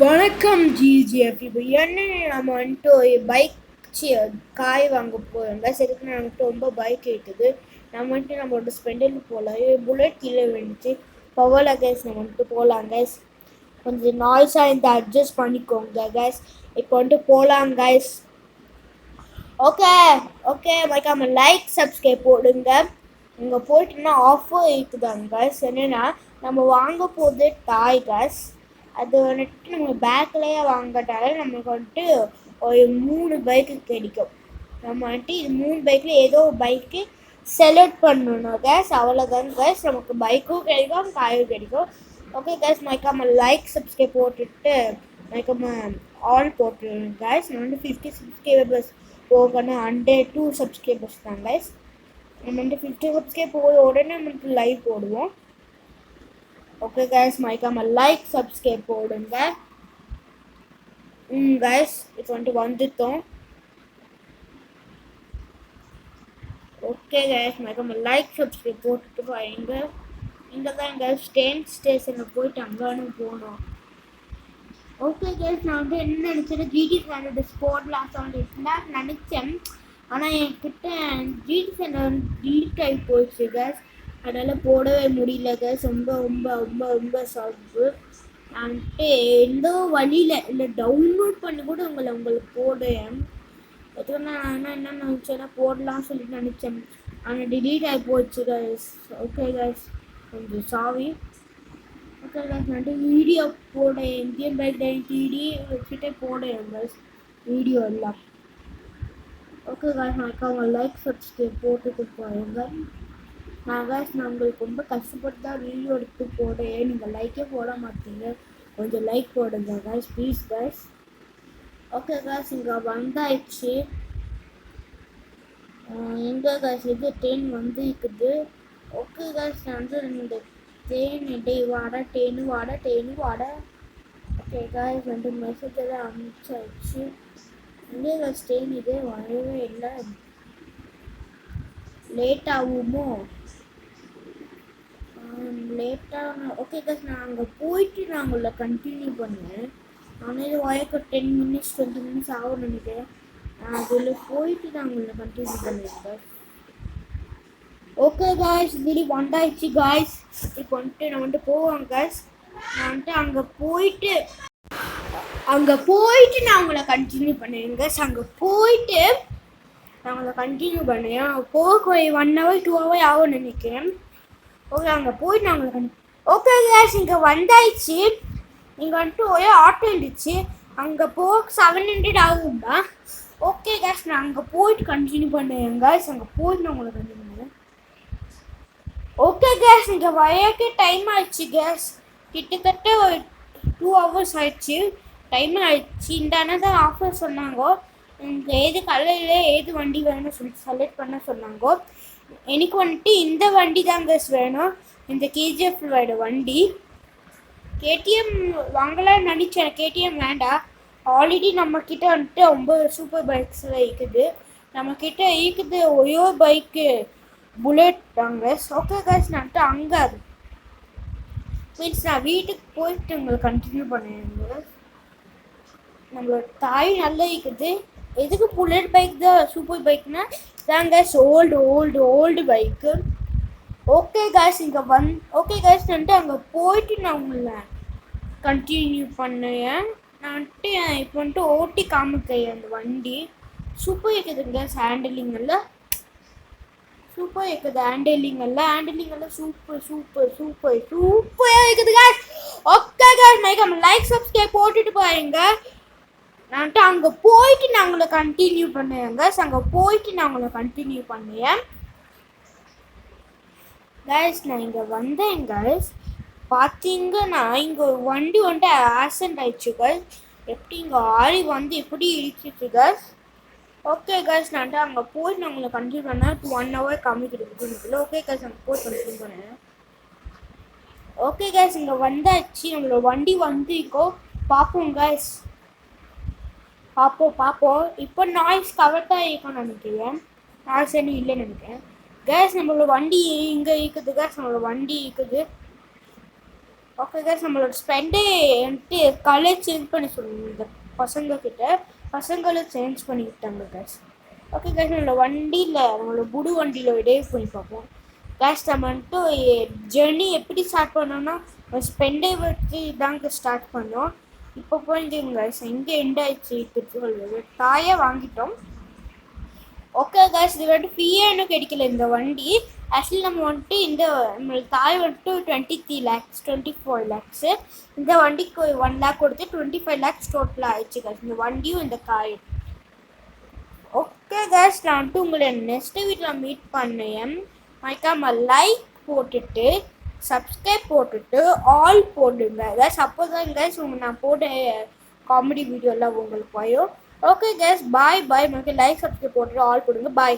வணக்கம் ஜிஜிஎஃப். இப்போ என்ன நம்ம வந்துட்டு ஒரு பைக் காய் வாங்க போகிறோங்க. சரிக்கு நம்மகிட்ட ரொம்ப பைக் இருக்குது. நம்ம வந்துட்டு நம்மளோட ஸ்பெண்டில் போகலாம். புல்லட் கீழே விழுந்துச்சு. பவர்ல கேஸ் நம்ம வந்துட்டு போகலாம் கேஸ். கொஞ்சம் நாய்ஸாக இந்த அட்ஜஸ்ட் பண்ணிக்கோங்க கேஸ். இப்போ வந்துட்டு போகலாம் கைஸ். ஓகே ஓகே மறக்காம லைக் சப்ஸ்கிரைப் போடுங்க. இங்கே போயிட்டுன்னா ஆஃபர் இருக்குதாங்க கைஸ். என்னென்னா நம்ம வாங்க போகுது டாய் கேஸ். அது வந்துட்டு நம்ம பேக்லேயே வாங்கட்டால நம்மளுக்கு வந்துட்டு ஒரு 3 பைக்கு கிடைக்கும். நம்ம வந்துட்டு இது 3 பைக்கில் ஏதோ ஒரு பைக்கு செலக்ட் பண்ணணும் கேஸ். அவ்வளோதான் கேஸ். நமக்கு பைக்கும் கிடைக்கும், காயும் கிடைக்கும். ஓகே கேஸ், மறக்காம லைக் சப்ஸ்கிரைப் போட்டுட்டு மறக்காம ஆல் போட்டுருங்க கேஸ். நான் வந்து 50 சப்ஸ்கிரைபர்ஸ் போகணும். 102 சப்ஸ்கிரைபர்ஸ் தான் கேஸ். நம்ம வந்து 50 சப்ஸ்கிரைப் போக உடனே நமக்கு லைவ் போடுவோம். ஓகே கைஸ், மறக்காம லைக் சப்ஸ்கிரைப் போடுங்க. கைஸ் இப்போ வந்துட்டோம். ஓகே கைஸ், மறக்காம லைக் சப்ஸ்கிரைப் போட்டுட்டு பாருங்க. இங்கே தான் கைஸ் ட்ரெயின் ஸ்டேஷனில் போயிட்டு அங்கே போகணும். ஓகே கைஸ், நான் வந்து என்ன நினச்சேன், ஜிடி ஃபேனோட ஸ்போர்ட் லாஸ்ட் இருந்தால் நினச்சேன். ஆனால் என்கிட்ட ஜிடி ஃபேன் டிலீட் ஆகி போயிடுச்சு கைஸ். அதனால் போடவே முடியல கைஸ். ரொம்ப ரொம்ப ரொம்ப ரொம்ப சாப்பிட்டு நான் வந்துட்டு எந்த வழியில் இல்லை டவுன்லோட் பண்ணி கூட உங்களுக்கு போடுறேன். எத்தனை நான் என்ன நினச்சேன்னா போடலாம்னு சொல்லிட்டு நினச்சேன். ஆனால் டிலீட் ஆகி போச்சு கைஸ். ஓகே கைஸ், கொஞ்சம் சாரி. ஓகே கைஸ், நான் வந்துட்டு வீடியோ போட இந்தியன் பைக் டைன் டிடி வச்சுட்டே போடுறேன் கைஸ் வீடியோ எல்லாம். ஓகே கைஸ், மறக்காம லைக் சப்ஸ்கிரைப் போட்டுட்டு போயிருங்க. நான் உங்களுக்கு ரொம்ப கஷ்டப்பட்டு தான் வீடியோ எடுத்து போடுறேன். நீங்கள் லைக்கே போட மாட்டீங்க. கொஞ்சம் லைக் போடுங்க guys, please guys. Okay guys, இங்கே வந்தாயிடுச்சு. எங்கே கைஸ் இது ட்ரெயின் வந்து இருக்குது. ஓகே கைஸ், நான் வந்து இந்த ட்ரெயின் டே வாடா ட்ரெயின் வாடா ட்ரெயின் வாடா. ஓகே கைஸ், வந்து மெசேஜ் எல்லாம் அனுப்பிச்சாச்சு. எங்கே கைஸ் ட்ரெயின் இதே வரவே இல்லை. லேட் ஆகுமோ? லேட்டாக ஓகே கைஸ், நான் அங்கே போயிட்டு நான் உங்களை கண்டினியூ பண்ணேன். ஆனால் இது வயக்கு 10 மினிட்ஸ் 20 மினிட்ஸ் ஆகும்னு நினைக்கிறேன். நான் அதில் போயிட்டு நான் உங்களை கண்டினியூ பண்ணியிருக்கேன். ஓகே காய்ஸ், இது வந்தாயிடுச்சு காய்ஸ். இப்போ வந்துட்டு நான் வந்துட்டு போவேன் காய்ஸ். நான் வந்துட்டு அங்கே போயிட்டு நான் உங்களை கண்டினியூ பண்ணுவேன் காய்ஸ். அங்கே போயிட்டு நான் உங்களை கண்டினியூ பண்ணுவேன். போக 1 hour 2 hour ஆகும்னு நினைக்கிறேன். ஓகே, அங்கே போயிட்டு நான் உங்களுக்கு ஓகே கேஸ், இங்கே வந்தாயிடுச்சு. இங்கே வந்துட்டு ஒரே ஆட்டோ இருந்துச்சு. அங்கே போக 700 ஆகும்டா. ஓகே கேஸ், நான் அங்கே போயிட்டு கண்டினியூ பண்ணுவேன் கேஸ். அங்கே போயிட்டு நான் உங்களை கண்டினியூ பண்ணுவேன். ஓகே கேஸ், இங்கே வரையக்கே டைம் ஆயிடுச்சு கேஸ். கிட்டத்தட்ட ஒரு 2 hours ஆயிடுச்சு. டைம் ஆயிடுச்சு. இந்த அண்ணன் தான் ஆஃபர் சொன்னாங்க. இங்கே ஏது கலையில் ஏது வண்டி வேணும்னு சொல்லிட்டு செலக்ட் பண்ண சொன்னாங்க. எனக்கு வந்துட்டு இந்த வண்டி தான் கேஸ் வேணும். இந்த கேஜிஎஃப் வண்டி. கேடிஎம் வாங்கலாம்னு நினச்சேன். கேடிஎம் வேண்டாம். ஆல்ரெடி நம்மக்கிட்ட வந்துட்டு 9 சூப்பர் பைக்ஸில் இருக்குது. நம்மக்கிட்ட இருக்குது ஒயோ பைக்கு புல்லட் தாங்க. ஓகே கேஸ், நான் வந்துட்டு அங்கே மீன்ஸ் நான் வீட்டுக்கு போயிட்டு உங்களுக்கு கண்டினியூ பண்ணுவேன். நம்மளோட தாய் நல்லா இருக்குது. எதுக்கு புல்லட் பைக் தான் சூப்பர் பைக்னா தாங்க ஓல்டு பைக்கு. ஓகே காய்ஸ், இங்கே ஓகே காய்ஸ், வந்துட்டு அங்கே போயிட்டு நான் உங்களை கண்டினியூ பண்ணுவேன். நான் வந்துட்டு இப்போ வந்துட்டு ஓட்டி காமிக்கிறேன். அந்த வண்டி சூப்பர் இருக்குதுங்க. ஹேண்டிலிங் எல்லாம் சூப்பர் இருக்குது. ஹேண்டிலிங் எல்லாம் சூப்பராக இருக்குது காய்ஸ். ஓகே காய்ஸ், மறக்காம லைக் சப்ஸ்கிரைப் போட்டுட்டு பாருங்க. நான் வந்துட்டு அங்கே போயிட்டு நான் உங்களை கண்டினியூ பண்ணுவேன் கைஸ். அங்கே போயிட்டு நான் உங்களை கண்டினியூ பண்ணுவேன் கைஸ். நான் இங்கே வந்தேன் கைஸ். பார்த்தீங்கன்னா இங்கே ஒரு வண்டி வந்துட்டு ஆக்சிடென்ட் ஆயிடுச்சு கைஸ். எப்படி இங்கே ஆரி வந்து எப்படி இடிச்சிச்சு கைஸ். ஓகே கைஸ், நான் வந்துட்டு அங்கே போயிட்டு நான் உங்களை கண்டினியூ பண்ணேன். 1 hour காமிக்கிட்டு. ஓகே கைஸ், அங்கே போய் கண்டினியூ பண்ணேன். ஓகே கைஸ், இங்கே வந்தாச்சு. நம்மளோட வண்டி வந்து இப்போ பார்ப்போம் கைஸ். பார்ப்போம். இப்போ நாய்ஸ் கரெக்டாக இருக்கும்னு நினைக்கிறேன். நாய்ஸ் என்ன இல்லைன்னு நினைக்கிறேன். கேஸ் நம்மளோட வண்டி இங்கே இருக்குது. கேஸ் நம்மளோட வண்டி இருக்குது. ஓகே கேஸ் நம்மளோட ஸ்பெண்டே வந்துட்டு கலர் சேஞ்ச் பண்ணி சொல்லணும் இந்த பசங்கக்கிட்ட. பசங்களும் சேஞ்ச் பண்ணி விட்டாங்க கேஸ். ஓகே கேஸ் நம்மளோட வண்டியில் நம்மளோட புது வண்டியில் டே பண்ணி பார்ப்போம் கேஸ். நம்ம வந்துட்டு ஜெர்னி எப்படி ஸ்டார்ட் பண்ணோம்னா ஸ்பெண்டை வச்சு தாங்க ஸ்டார்ட் பண்ணோம். இப்போ போயிங்க எங்கே எண்ட் ஆயிடுச்சு திருச்சி தாயே வாங்கிட்டோம். ஓகே கேஸ் இது வந்துட்டு ஃப்ரீயாக இன்னும் கிடைக்கல இந்த வண்டி. ஆக்சுவலி நம்ம வந்துட்டு இந்த நம்மளுக்கு தாய் வந்துட்டு 23 lakhs 24 lakhs. இந்த வண்டிக்கு 1 lakh கொடுத்து 25 lakhs டோட்டலாக ஆயிடுச்சு கேஸ் இந்த வண்டியும் இந்த காய். ஓகே கேஸ் நான் வந்துட்டு உங்களை நெக்ஸ்ட் வீட்டில் மீட் பண்ணேன். மறக்காம லைக் போட்டுட்டு சப்ஸ்கிரைப் போட்டுட்டு ஆல் போடுங்க கேஸ். அப்போ தான் கேஸ் நான் போட்ட காமெடி வீடியோலாம் உங்களுக்கு போயும். ஓகே கேஸ் பாய் பாய். உங்களுக்கு லைக் சப்ஸ்கிரைப் போட்டுட்டு ஆல் போடுங்க பாய்.